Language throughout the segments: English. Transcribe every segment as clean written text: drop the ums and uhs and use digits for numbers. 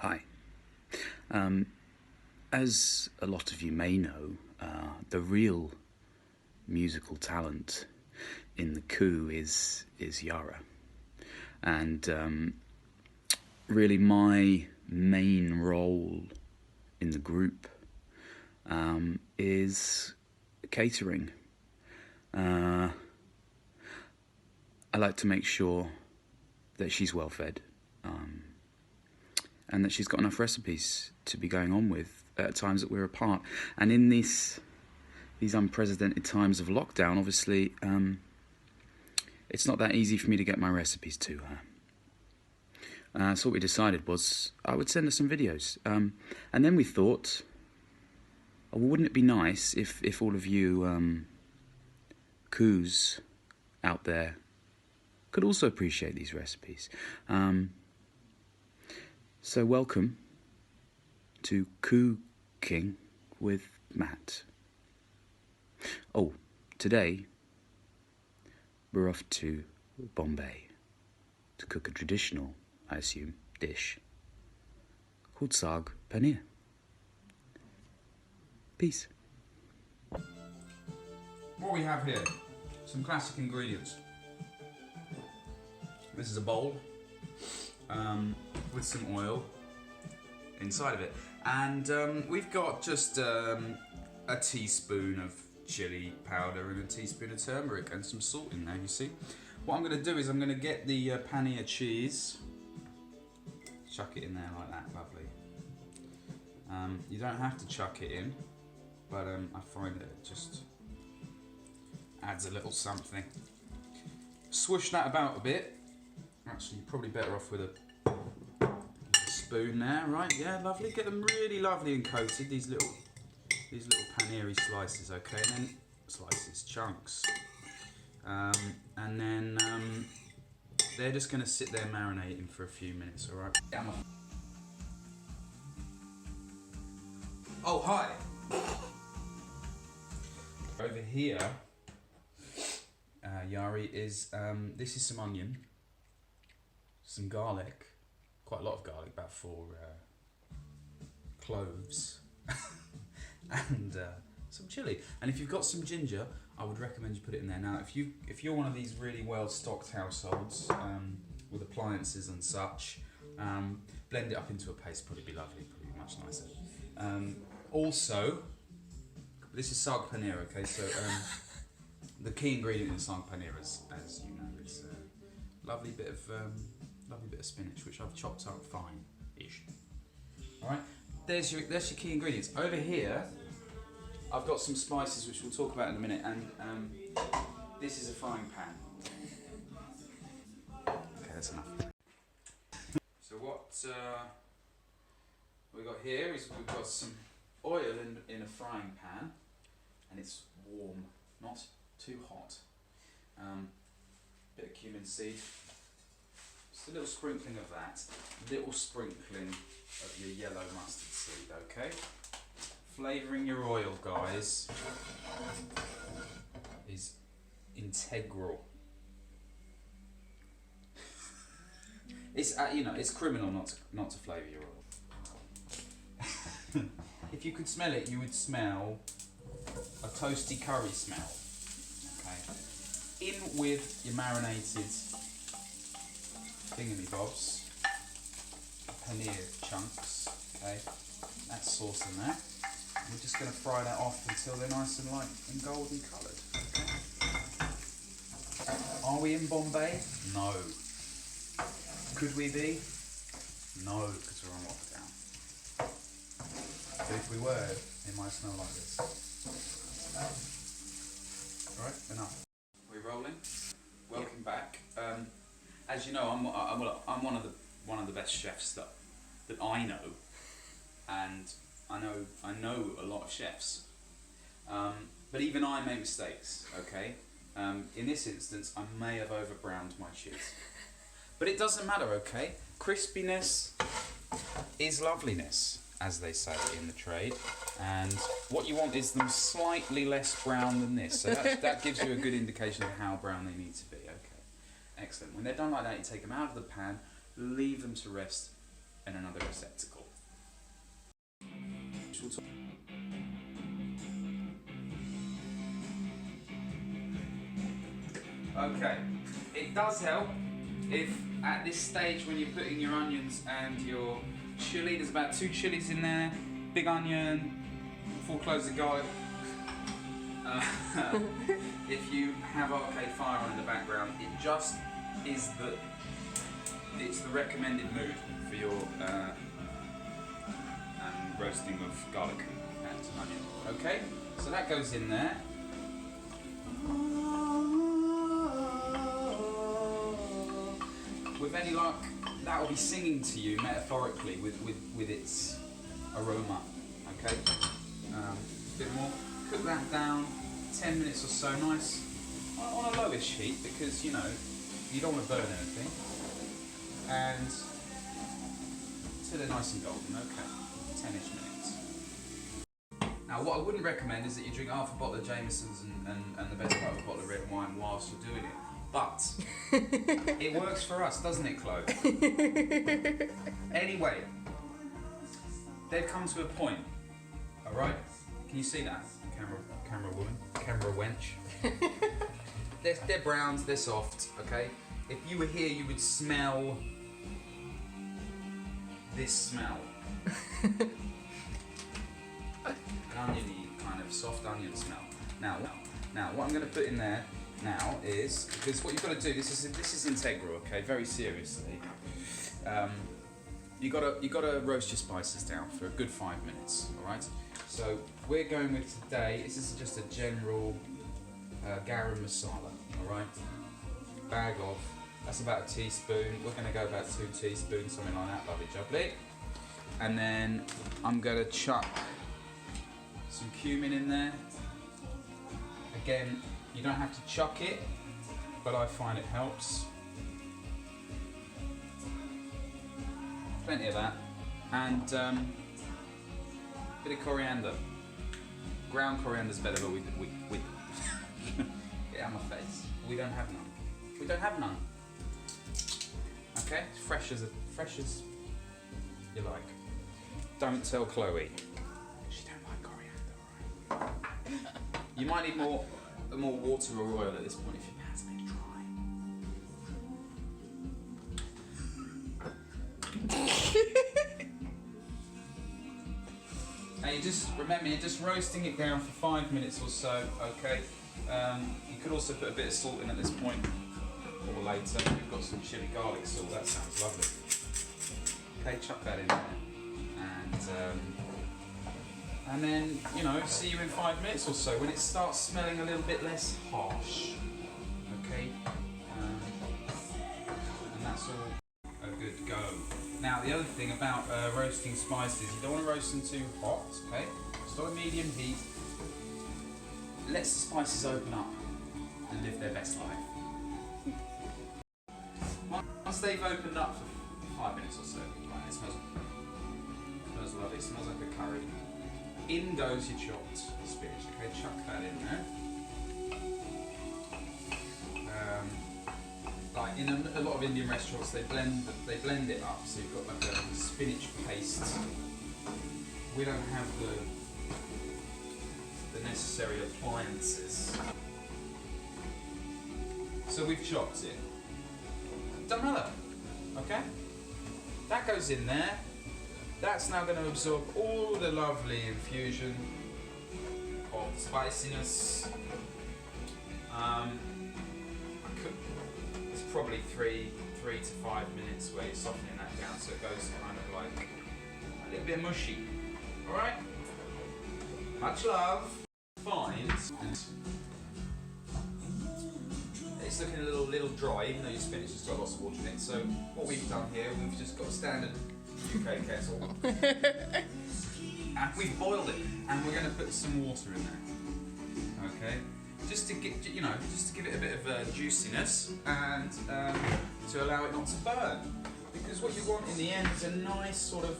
Hi. As a lot of you may know, the real musical talent in the Coo is Yara. And really my main role in the group is catering. I like to make sure that she's well fed. And that she's got enough recipes to be going on with at times that we're apart. And in these unprecedented times of lockdown, obviously, it's not that easy for me to get my recipes to her. So what we decided was I would send her some videos. And then we thought, oh, well, wouldn't it be nice if all of you Coos out there could also appreciate these recipes. So welcome to Coo-king with Matt. Oh, today we're off to Bombay to cook a traditional, I assume, dish called Saag Paneer. Peace. What we have here, some classic ingredients. This is a bowl with some oil inside of it, and we've got just a teaspoon of chili powder and a teaspoon of turmeric and some salt in there, you see. What I'm going to do is I'm going to get the paneer cheese, chuck it in there like that, lovely. You don't have to chuck it in, but I find that it just adds a little something. Swoosh that about a bit. Actually, you're probably better off with a spoon there, right? Yeah, lovely. Get them really lovely and coated. These little paneer slices, okay, and then chunks, and then they're just going to sit there marinating for a few minutes, all right? Oh, hi. Over here, Yari is this is some onion, some garlic, quite a lot of garlic, about 4 cloves, and some chili. And if you've got some ginger, I would recommend you put it in there. Now, if you're one of these really well-stocked households with appliances and such, blend it up into a paste. Probably be lovely, probably much nicer. Also, this is Saag Paneer. Okay, so the key ingredient in Saag Paneer, as you know, is a lovely bit of spinach, which I've chopped up fine-ish. All right, there's your key ingredients. Over here, I've got some spices which we'll talk about in a minute, and this is a frying pan. Okay, that's enough. So what we've got here is we've got some oil in a frying pan, and it's warm, not too hot. Bit of cumin seed. Just a little sprinkling of that, little sprinkling of your yellow mustard seed, okay? Flavouring your oil, guys, is integral. It's it's criminal not to flavour your oil. If you could smell it, you would smell a toasty curry smell. Okay. In with your marinated thingamybobs, paneer chunks, okay, that sauce in there. We're just going to fry that off until they're nice and light and golden coloured. Are we in Bombay? No. Could we be? No, because we're on lockdown. But if we were, it might smell like this. Alright, enough. We're rolling. Welcome back. As you know, I'm one of the best chefs that I know, and I know a lot of chefs. But even I make mistakes. Okay. In this instance, I may have over-browned my cheese, but it doesn't matter. Okay. Crispiness is loveliness, as they say in the trade, and what you want is them slightly less brown than this. So that gives you a good indication of how brown they need to be. Okay. Excellent. When they're done like that, you take them out of the pan, leave them to rest in another receptacle. we'll talk. Okay, it does help if at this stage when you're putting your onions and your chilli, there's about 2 chilies in there, big onion, 4 cloves of garlic. If you have arcade fire on in the background, it just is it's the recommended mood for your roasting of garlic and onion. Okay, so that goes in there. With any luck, that will be singing to you metaphorically with its aroma. Okay, a bit more. Cook that down 10 minutes or so, nice on a lowish heat, because you know you don't want to burn anything, and till they're nice and golden. Okay, 10ish minutes. Now, what I wouldn't recommend is that you drink half a bottle of Jameson's and the best part of a bottle of red wine whilst you're doing it. But it works for us, doesn't it, Chloe? Anyway, they've come to a point. All right, can you see that, camera woman, camera wench? they're browns, they're soft. Okay, if you were here, you would smell this smell. An oniony kind of soft onion smell. Now, what I'm going to put in there now is, because what you've got to do, this is integral, okay, very seriously. You got to roast your spices down for a good 5 minutes, all right? So we're going with today, this is just a general garam masala, all right? Bag of, that's about a teaspoon. We're going to go about 2 teaspoons, something like that, lovely jubbly. And then I'm going to chuck some cumin in there. Again, you don't have to chuck it, but I find it helps. Plenty of that. And a bit of coriander. Ground coriander's better, but we get out of my face. We don't have none. We don't have none. Okay, fresh as you like. Don't tell Chloe. She don't like coriander, alright? You might need more water or oil at this point if your pan's made dry. Now you just remember, you're just roasting it down for 5 minutes or so. Okay. You could also put a bit of salt in at this point, or later. We've got some chili garlic salt. That sounds lovely. Okay, chuck that in there, and then, you know, see you in 5 minutes or so when it starts smelling a little bit less harsh. Okay, and that's all a good go. Now, the other thing about roasting spices, you don't want to roast them too hot. Okay, start at medium heat. Let the spices open up and live their best life. Once they've opened up for 5 minutes or so, right, it smells lovely. It smells like a curry. In goes your chopped spinach. Okay, chuck that in there. Like in a lot of Indian restaurants, they blend it up, so you've got like a spinach paste. We don't have the necessary appliances, so we've chopped it. Doesn't matter. Okay, that goes in there. That's now going to absorb all the lovely infusion of spiciness. It's probably three to 5 minutes where you're softening that down, so it goes kind of like a little bit mushy. All right. Much love. Fine. It's looking a little dry, even though your spinach has got lots of water in it. So what we've done here, we've just got a standard UK kettle, and we've boiled it, and we're going to put some water in there. Okay, just to get, you know, just to give it a bit of juiciness and to allow it not to burn. Because what you want in the end is a nice sort of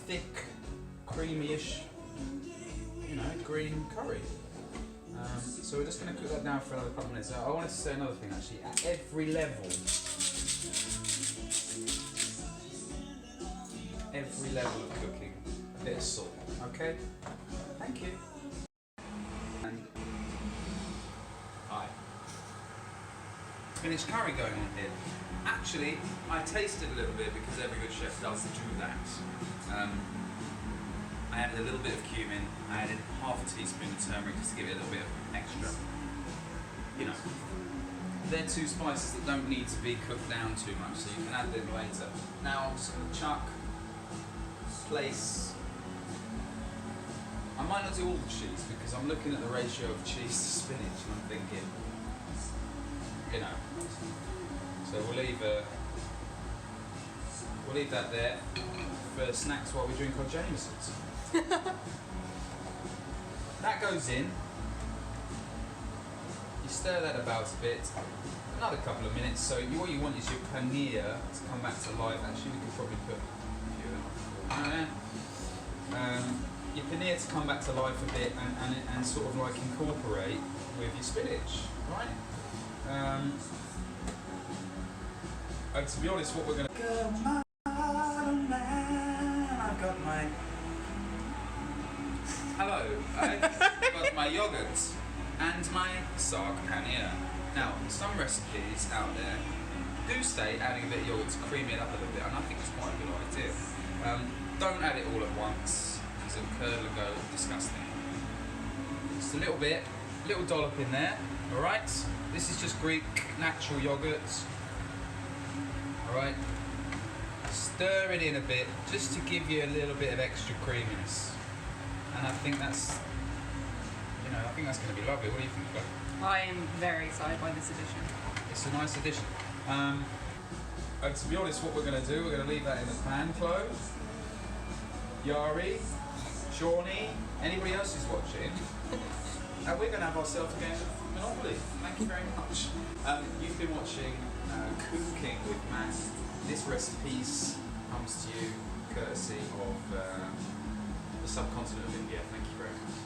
thick, creamy-ish, you know, green curry. So we're just going to cook that down for another couple of minutes. I wanted to say another thing actually. At every level of cooking, bit of salt. Okay? Thank you. And hi. Spinach curry going on here. Actually, I tasted a little bit because every good chef does do that. I added a little bit of cumin, I added half a teaspoon of turmeric just to give it a little bit of extra. You know, they're two spices that don't need to be cooked down too much, so you can add them later. Now I'm just going to chuck, place. I might not do all the cheese because I'm looking at the ratio of cheese to spinach and I'm thinking, you know. So we'll leave that there for snacks while we drink our Jamesons. That goes in. You stir that about a bit. Another couple of minutes. So what you want is your paneer to come back to life. Actually, we could probably put a few there. Your paneer to come back to life a bit and sort of like incorporate with your spinach, right? And to be honest, what we're going to... I've got my... Hello, I've got my yogurt and my Saag paneer. Now, some recipes out there do state adding a bit of yogurt to cream it up a little bit, and I think it's quite a good idea. Don't add it all at once, because it'll curdle and go disgusting. Just a little bit, little dollop in there, alright? This is just Greek natural yogurt. Alright, stir it in a bit just to give you a little bit of extra creaminess, and I think that's, I think that's going to be lovely. What do you think, Flo? I am very excited by this addition. It's a nice addition. And to be honest, what we're going to do, we're going to leave that in the pan close. Yari, Shawnee, anybody else who's watching, and we're going to have ourselves a game of Monopoly. Thank you very much. You've been watching Coo-king with Matt. This recipe comes to you courtesy of the subcontinent of India. Thank you very much.